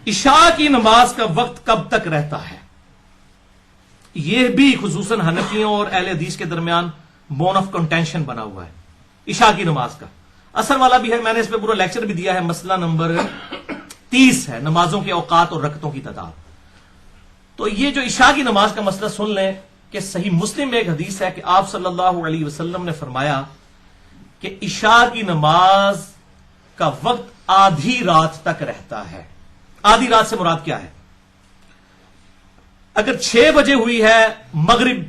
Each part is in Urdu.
عشاء کی نماز کا وقت کب تک رہتا ہے؟ یہ بھی خصوصاً حنفیوں اور اہل حدیث کے درمیان بون آف کنٹینشن بنا ہوا ہے. عشاء کی نماز کا اثر والا بھی ہے، میں نے اس پہ پورا لیکچر بھی دیا ہے. مسئلہ نمبر 30 ہے، نمازوں کے اوقات اور رکعتوں کی تعداد. تو یہ جو عشاء کی نماز کا مسئلہ سن لیں کہ صحیح مسلم میں ایک حدیث ہے کہ آپ صلی اللہ علیہ وسلم نے فرمایا کہ عشاء کی نماز کا وقت آدھی رات تک رہتا ہے. آدھی رات سے مراد کیا ہے؟ اگر 6 بجے ہوئی ہے مغرب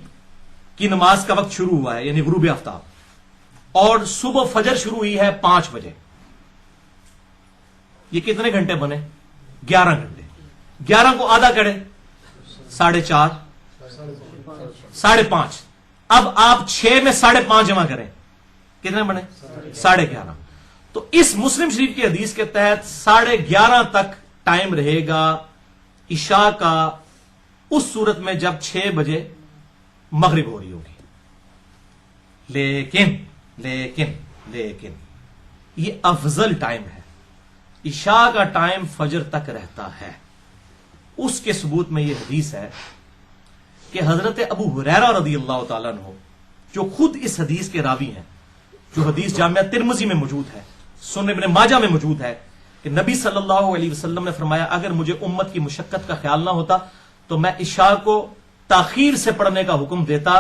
کی نماز کا وقت شروع ہوا ہے یعنی غروب آفتاب، اور صبح فجر شروع ہوئی ہے 5 بجے، یہ کتنے گھنٹے بنے؟ 11 گھنٹے. 11 کو آدھا کرے 4.5 5.5. اب آپ 6 میں 5.5 جمع کریں، کتنے بنے؟ 11.5. تو اس مسلم شریف کی حدیث کے تحت 11:30 تک ٹائم رہے گا عشاء کا، اس صورت میں جب 6 بجے مغرب ہو رہی ہوگی. لیکن یہ افضل ٹائم ہے. عشاء کا ٹائم فجر تک رہتا ہے. اس کے ثبوت میں یہ حدیث ہے کہ حضرت ابو ہریرہ رضی اللہ تعالیٰ عنہ، جو خود اس حدیث کے راوی ہیں، جو حدیث جامعہ ترمذی میں موجود ہے، سنن ابن ماجہ میں موجود ہے، کہ نبی صلی اللہ علیہ وسلم نے فرمایا اگر مجھے امت کی مشقت کا خیال نہ ہوتا تو میں عشاء کو تاخیر سے پڑھنے کا حکم دیتا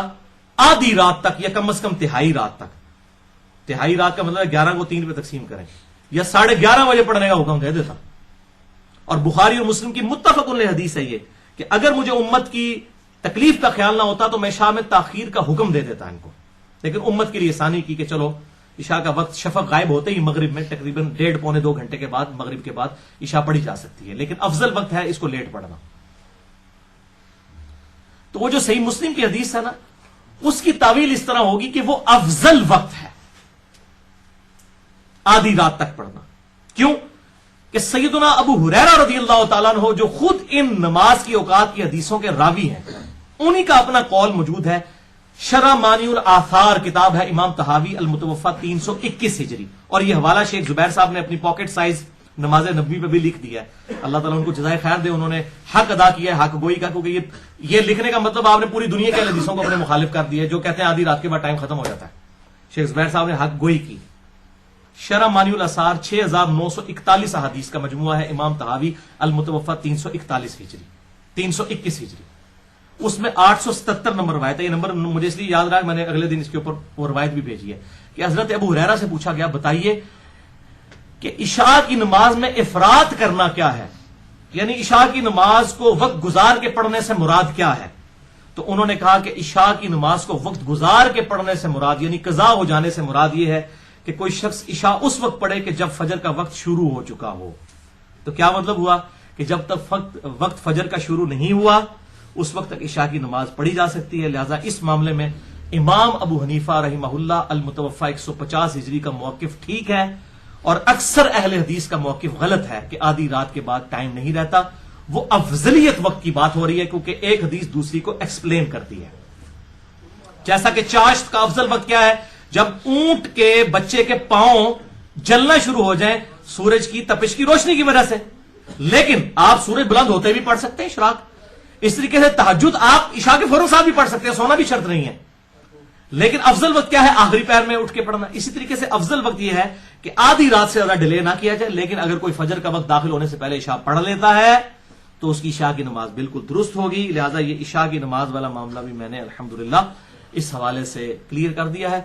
آدھی رات تک، یا کم از کم تہائی رات تک. تہائی رات کا مطلب 11 کو 3 پہ تقسیم کریں، یا 11:30 بجے پڑھنے کا حکم دے دیتا. اور بخاری اور مسلم کی متفق علیہ حدیث ہے یہ کہ اگر مجھے امت کی تکلیف کا خیال نہ ہوتا تو میں عشاء میں تاخیر کا حکم دے دیتا ان کو. لیکن امت کے لیے آسانی کی کہ چلو عشاء کا وقت شفق غائب ہوتے ہی مغرب میں تقریباً 1.5-2 گھنٹے کے بعد، مغرب کے بعد عشاء پڑھی جا سکتی ہے. لیکن افضل وقت ہے اس کو لیٹ پڑھنا. تو وہ جو صحیح مسلم کی حدیث ہے نا، اس کی تعویل اس طرح ہوگی کہ وہ افضل وقت ہے آدھی رات تک پڑھنا. کیوں؟ کہ سیدنا ابو ہریرہ رضی اللہ تعالیٰ عنہ، جو خود ان نماز کی اوقات کی حدیثوں کے راوی ہیں، انہی کا اپنا قول موجود ہے. شرح مانی الاثار کتاب ہے امام طحاوی، المتوفی 321 ہجری، اور یہ حوالہ شیخ زبیر صاحب نے اپنی پاکٹ سائز نماز نبوی پہ بھی لکھ دیا ہے. اللہ تعالیٰ ان کو جزائے خیر دے، انہوں نے حق ادا کیا ہے، حق گوئی کا. کیونکہ یہ لکھنے کا مطلب آپ نے پوری دنیا کے حدیثوں کو اپنے مخالف کر دیا ہے جو کہتے ہیں آدھی رات کے بعد ٹائم ختم ہو جاتا ہے. شیخ زبیر صاحب نے حق گوئی کی. شرح مانی الاثار 6941 احادیث کا مجموعہ ہے، امام طحاوی، المتوفی 341 ہجری، 321 ہجری. اس میں 877 نمبر روایت ہے. یہ نمبر مجھے اس لیے یاد رہا کہ میں نے اگلے دن اس کے اوپر وہ روایت بھی بھیجی ہے کہ حضرت ابو ہریرہ سے پوچھا گیا بتائیے کہ عشاء کی نماز میں افراط کرنا کیا ہے، یعنی عشاء کی نماز کو وقت گزار کے پڑھنے سے مراد کیا ہے. تو انہوں نے کہا کہ عشاء کی نماز کو وقت گزار کے پڑھنے سے مراد، یعنی قضا ہو جانے سے مراد یہ ہے کہ کوئی شخص عشاء اس وقت پڑھے کہ جب فجر کا وقت شروع ہو چکا ہو. تو کیا مطلب ہوا کہ جب تک وقت فجر کا شروع نہیں ہوا اس وقت تک عشاء کی نماز پڑھی جا سکتی ہے. لہذا اس معاملے میں امام ابو حنیفہ رحمہ اللہ المتوفی 150 ہجری کا موقف ٹھیک ہے، اور اکثر اہل حدیث کا موقف غلط ہے کہ آدھی رات کے بعد ٹائم نہیں رہتا. وہ افضلیت وقت کی بات ہو رہی ہے کیونکہ ایک حدیث دوسری کو ایکسپلین کرتی ہے. جیسا کہ چاشت کا افضل وقت کیا ہے؟ جب اونٹ کے بچے کے پاؤں جلنا شروع ہو جائیں سورج کی تپش کی روشنی کی وجہ سے. لیکن آپ سورج بلند ہوتے بھی پڑھ سکتے ہیں اشراق. اس طریقے سے تہجد آپ عشاء کے فوراً ساتھ بھی پڑھ سکتے ہیں، سونا بھی شرط نہیں ہے. لیکن افضل وقت کیا ہے؟ آخری پہر میں اٹھ کے پڑھنا. اسی طریقے سے افضل وقت یہ ہے کہ آدھی رات سے زیادہ ڈیلے نہ کیا جائے. لیکن اگر کوئی فجر کا وقت داخل ہونے سے پہلے عشاء پڑھ لیتا ہے تو اس کی عشاء کی نماز بالکل درست ہوگی. لہٰذا یہ عشاء کی نماز والا معاملہ بھی میں نے الحمدللہ اس حوالے سے کلیئر کر دیا ہے.